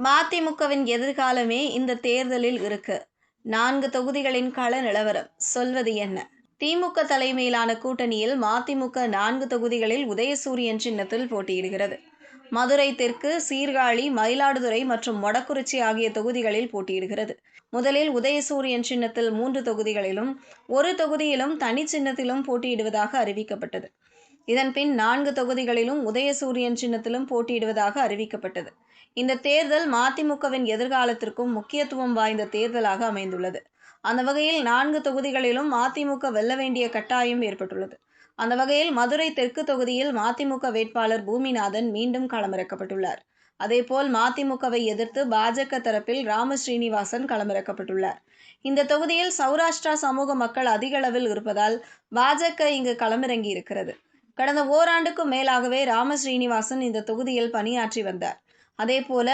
மதிமுகவின் எதிர்காலமே இந்த தேர்தலில் இருக்கு. 4 தொகுதிகளின் கள நிலவரம் சொல்வது என்ன? திமுக தலைமையிலான கூட்டணியில் மதிமுக 4 தொகுதிகளில் உதயசூரியன் சின்னத்தில் போட்டியிடுகிறது. மதுரை தெற்கு, சீர்காழி, மயிலாடுதுறை மற்றும் மொடக்குறிச்சி ஆகிய தொகுதிகளில் போட்டியிடுகிறது. முதலில் உதயசூரியன் சின்னத்தில் 3 தொகுதிகளிலும், ஒரு தொகுதியிலும் தனி சின்னத்திலும் போட்டியிடுவதாக அறிவிக்கப்பட்டது. இதன்பின் 4 தொகுதிகளிலும் உதயசூரியன் சின்னத்திலும் போட்டியிடுவதாக அறிவிக்கப்பட்டது. இந்த தேர்தல் மதிமுகவின் எதிர்காலத்திற்கும் முக்கியத்துவம் வாய்ந்த தேர்தலாக அமைந்துள்ளது. அந்த வகையில் 4 தொகுதிகளிலும் மதிமுக வெல்ல வேண்டிய கட்டாயம் ஏற்பட்டுள்ளது. அந்த வகையில் மதுரை தெற்கு தொகுதியில் மதிமுக வேட்பாளர் பூமிநாதன் மீண்டும் களமிறக்கப்பட்டுள்ளார். அதேபோல் மதிமுகவை எதிர்த்து பாஜக தரப்பில் ராமஸ்ரீனிவாசன் களமிறக்கப்பட்டுள்ளார். இந்த தொகுதியில் சௌராஷ்டிரா சமூக மக்கள் அதிக அளவில் இருப்பதால் பாஜக இங்கு களமிறங்கி இருக்கிறது. கடந்த ஓராண்டுக்கும் மேலாகவே ராமஸ்ரீனிவாசன் இந்த தொகுதியில் பணியாற்றி வந்தார். அதேபோல